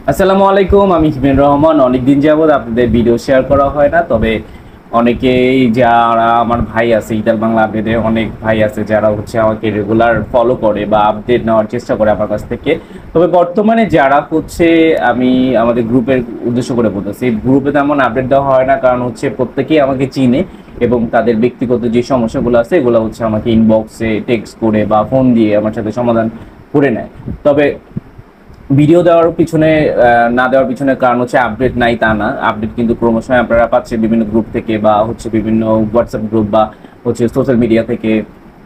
আসসালামু আলাইকুম, আমি হিমেন রহমান। অনেকদিন যাবত আপনাদের ভিডিও শেয়ার করা হয় না, তবে অনেকেই যারা আমার ভাই আছে ইতাল বাংলা আপডেটে, অনেক ভাই আছে যারা আমাকে রেগুলার ফলো করে বা আপডেট নেওয়ার চেষ্টা করে আমার কাছ থেকে। তবে বর্তমানে যারা আমি আমাদের গ্রুপের উদ্দেশ্য করে বলতেছি, গ্রুপে তেমন আপডেট দেওয়া হয় না, কারণ প্রত্যেকেই আমাকে চিনে এবং তাদের ব্যক্তিগত যে সমস্যাগুলো আছে এগুলো আমাকে ইনবক্সে টেক্সট করে বা ফোন দিয়ে আমার সাথে সমাধান করে নেয়। তবে ভিডিও দেওয়ার পিছনে না দেওয়ার পিছনে কারণ আপডেট নাই তা না, আপডেট কিন্তু ক্রমশই আপনারা পাচ্ছেন বিভিন্ন গ্রুপ থেকে বা বিভিন্ন হোয়াটসঅ্যাপ গ্রুপ বা সোশ্যাল মিডিয়া থেকে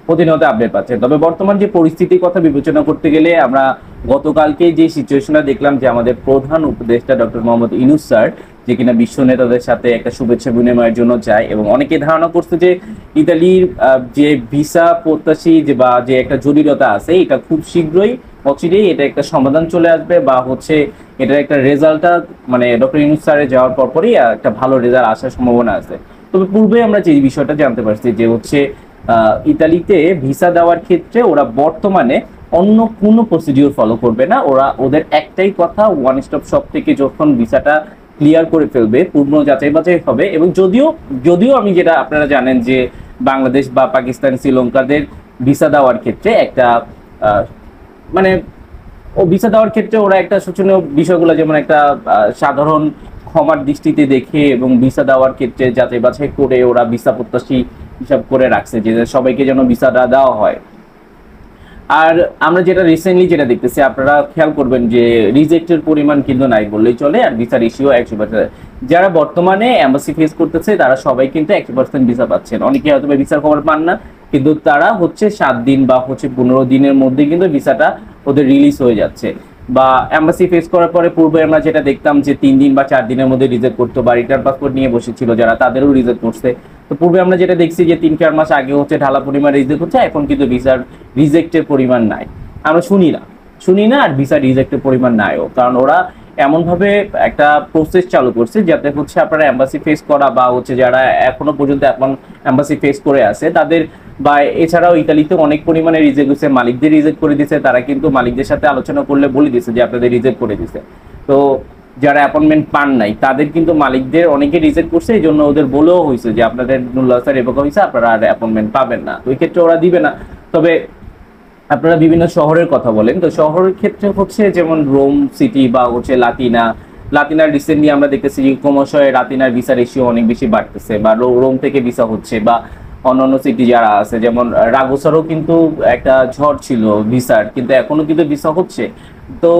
প্রতিনিয়ত আপডেট পাচ্ছেন। তবে বর্তমান যে পরিস্থিতির কথা বিবেচনা করতে গেলে আমরা গতকালকে যে সিচুয়েশনটা দেখলাম যে আমাদের প্রধান উপদেষ্টা ডক্টর মোহাম্মদ ইউনূস স্যার, যে কিনা বিশ্ব নেতাদের সাথে একটা শুভেচ্ছা বিনিময়ের জন্য যায়, এবং অনেকে ধারণা করছে যে ইতালির যে ভিসা প্রত্যাশী বা যে একটা জটিলতা আছে এটা খুব শীঘ্রই অচিরেই এটা একটা সমাধান চলে আসবে, বা এটার একটা রেজাল্টটা মানে ডক্টর ইউনূস স্যারের যাওয়ার পরই একটা ভালো রেজাল্ট আসার সম্ভাবনা আছে। তবে পূর্বে আমরা যে বিষয়টা জানতে পারছি যে ইতালিতে ভিসা দেওয়ার ক্ষেত্রে ওরা বর্তমানে অন্য কোনো প্রসিডিউর ফলো করবে না। ওদের একটাই কথা, ওয়ান স্টপ শপ থেকে যখন ভিসাটা ক্লিয়ার করে ফেলবে পূর্ণ যাচাই বাছাই হবে। এবং যদিও যদিও আমি যেটা আপনারা জানেন যে বাংলাদেশ বা পাকিস্তান শ্রীলঙ্কাদের ভিসা দেওয়ার ক্ষেত্রে একটা মানে ভিসা দেওয়ার ক্ষেত্রে ওরা একটা শোচনীয় বিষয়গুলো, যেমন একটা সাধারণ ক্ষমার দৃষ্টিতে দেখে এবং ভিসা দেওয়ার ক্ষেত্রে যাচাই বাছাই করে ওরা ভিসা প্রত্যাশী হিসাব করে রাখছে যে সবাইকে যেন ভিসাটা দেওয়া হয়। আর আমরা রিসেন্টলি যেটা দেখতেছি, আপনারা খেয়াল করবেন যে রিজেক্টের পরিমাণ কিন্তু নাই বললেই চলে, আর ভিসা রেশিও 100%। যারা বর্তমানে এম্বাসি ফেস করতেছে তারা সবাই কিন্তু 100% ভিসা পাচ্ছেন। অনেকে হয়তো ভিসার খবর পান না, কিন্তু তারা 7 দিন বা 15 দিনের মধ্যে কিন্তু ভিসাটা ওদের রিলিজ হয়ে যাচ্ছে। বা এম্বাসি ফেস করার পরে পূর্বে আমরা যেটা দেখতাম যে 3 দিন বা 4 দিনের মধ্যে রিজেক্ট করতো, বা রিটার্ন পাসপোর্ট নিয়ে বসেছিল যারা, তাদেরও রিজেক্ট করছে। তো পূর্বে আমরা যেটা দেখছি যে 3-4 মাস আগে ঢালা পরিমাণ রিজেক্ট হচ্ছে, এখন কিন্তু ভিসার রিজেক্টের পরিমাণ নাই, আমরা শুনি না আর ভিসা রিজেক্টের পরিমাণ নাইও, কারণ ওরা এমনভাবে একটা প্রসেস চালু করছে যাতে আপনারা এম্বাসি ফেস করা বা যারা এখনো পর্যন্ত এখন এম্বাসি ফেস করে আছে তাদের, বা এছাড়াও ইতালিতে অনেক পরিমাণে রিজেক্ট হয়েছে, মালিকদের রিজেক্ট করে দিছে, তারা কিন্তু মালিকদের সাথে আলোচনা করলে বলে দিছে যে আপনাদের রিজেক্ট করে দিছে। তো যারা অ্যাপয়েন্টমেন্ট পান নাই তাদের কিন্তু মালিকদের অনেকে রিজেক্ট করছে, এই জন্য ওদের বলেও হয়েছে যে আপনাদের নুল্লাসা রেভোক হয়েছে, আপনারা আর অ্যাপয়েন্টমেন্ট পাবেন না। তো এই ক্ষেত্রে ওরা দিবে না। তবে আপনারা বিভিন্ন শহরের কথা বলেন, তো শহরের ক্ষেত্রে যেমন রোম সিটি বা লাতিনার রিসেন্টলি আমরা দেখতেছি যে ক্রমশই লাতিনার ভিসা রেশিও অনেক বেশি বাড়তেছে, বা রোম থেকে ভিসা হচ্ছে, বা অন্যান্য সিটি যারা আছে যেমন রাগোসারও কিন্তু একটা ঝড় ছিল ভিসার, কিন্তু এখনো কিন্তু ভিসা হচ্ছে। তো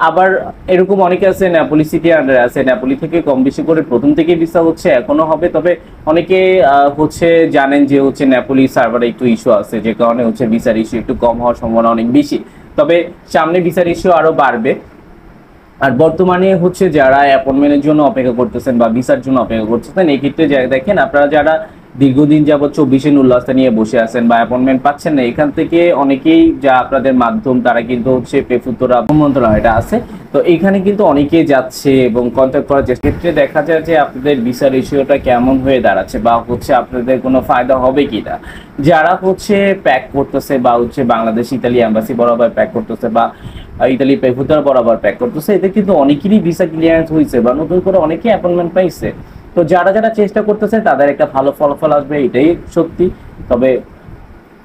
আবার এরকম অনেকে আছে নেপোলি সিটি আন্ডারে আছে, নেপোলি থেকে কম বেশি করে প্রথম থেকে ভিসা হচ্ছে, এখনো হবে। তবে অনেকে জানেন যে নেপোলি সার্ভারে একটু ইস্যু আছে, যে কারণে ভিসার ইস্যু একটু কম হওয়ার সম্ভাবনা অনেক বেশি। তবে সামনে ভিসার ইস্যু আরো বাড়বে। আর বর্তমানে যারা অ্যাপয়েন্টমেন্টের জন্য অপেক্ষা করতেছেন বা ভিসার জন্য অপেক্ষা করতেছেন, এই ক্ষেত্রে দেখেন আপনারা যারা দীর্ঘদিন যাবৎ 24 উল্লাসে নিয়ে বসে আছেন বা অ্যাপয়েন্টমেন্ট পাচ্ছেন না, এখান থেকে অনেকেই যা আপনাদের মাধ্যম তারা কিন্তু পেফুতরা মন্ত্রণালয়টা আছে, তো এখানে কিন্তু অনেকেই যাচ্ছে এবং কন্ট্যাক্ট করার চেষ্টা। ক্ষেত্রে দেখা যায় যে আপনাদের ভিসা রেশিওটা কেমন হয়ে দাঁড়াচ্ছে, বা আপনাদের কোনো ফায়দা হবে কিনা। যারা প্যাক করতেছে বা বাংলাদেশ ইতালি এম্বাসি বরাবর প্যাক করতেছে বা ইতালি পেফুতরা বরাবর প্যাক করতেছে, এতে কিন্তু অনেকেরই ভিসা ক্লিয়ারেন্স হয়েছে বা নতুন করে অনেকেই অ্যাপয়েন্টমেন্ট পাইছে। তো যারা যারা চেষ্টা করতেছে তাদের একটা ভালো ফলাফল আসবে, এটাই সত্যি। তবে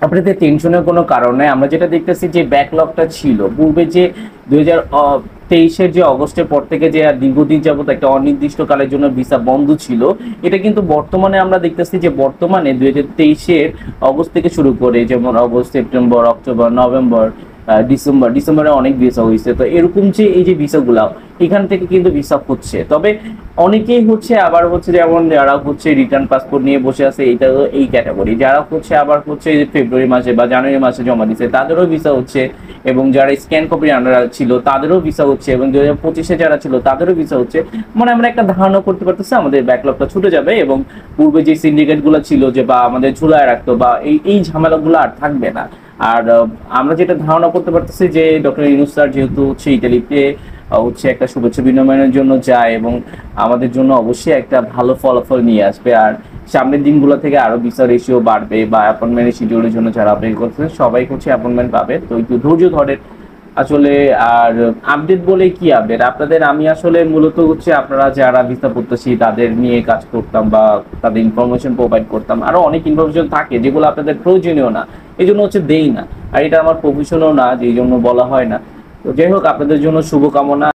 আপনাদের টেনশনের কোনো কারণ নেই। আমরা যেটা দেখতেছি যে ব্যাকলগটা ছিল পূর্বে, যে 2023-এর যে অগস্টের পর থেকে যে দীর্ঘদিন যাবত একটা অনির্দিষ্টকালের জন্য ভিসা বন্ধ ছিল, এটা কিন্তু বর্তমানে আমরা দেখতেছি যে বর্তমানে 2023-এর অগস্ট থেকে শুরু করে, যেমন অগস্ট, সেপ্টেম্বর, অক্টোবর, নভেম্বর, ডিসেম্বরে অনেক ভিসা হয়েছে। তো এরকম যে এই যে ভিসাগুলো এখান থেকে কিন্তু ভিসা হচ্ছে। তবে অনেকেই আবার যেমন যারা রিটার্ন পাসপোর্ট নিয়ে বসে আছে, এইটা এই ক্যাটাগরি, যারা আবার ফেব্রুয়ারি মাসে বা জানুয়ারি মাসে জমা দিচ্ছে তাদেরও ভিসা হচ্ছে, এবং যারা স্ক্যান কপির আন্ডার ছিল তাদেরও ভিসা হচ্ছে, এবং 2025-এ যারা ছিল তাদেরও ভিসা হচ্ছে। মানে আমরা একটা ধারণা করতে পারতেছি আমাদের ব্যাকলগটা ছুটে যাবে, এবং পূর্বে যে সিন্ডিকেট গুলো ছিল যে বা আমাদের ঝুলায় রাখতো বা এই ঝামেলাগুলো আর থাকবে না। আর আমরা যেটা ধারণা করতে পারতেছি যে ডক্টর ইউনূস স্যার যেহেতু ইতালিতে একটা শুভেচ্ছা বিনিময়ের জন্য যায়, এবং আমাদের জন্য অবশ্যই একটা ভালো ফলাফল নিয়ে আসবে। আর সামনের দিনগুলো থেকে আরো ভিসা রেশিও বাড়বে, বা অ্যাপয়েন্টমেন্টের শিডিউলের জন্য যারা অপেক্ষা করতেছে সবাই অ্যাপয়েন্টমেন্ট পাবে। তো একটু ধৈর্য ধরে আসলে আর আপডেট বলে কি আপডেট আপনাদের, আমি আসলে মূলত হচ্ছে আপনারা যারা ভিসা প্রত্যাশী তাদের নিয়ে কাজ করতাম বা তাদের ইনফরমেশন প্রোভাইড করতাম। আরো অনেক ইনফরমেশন থাকে যেগুলো আপনাদের প্রয়োজনীয় না, এই জন্য হচ্ছে দেই না। আর এটা আমার প্রফেশনও না, যে জন্য বলা হয় না। তো যাই হোক, আপনাদের জন্য শুভকামনা।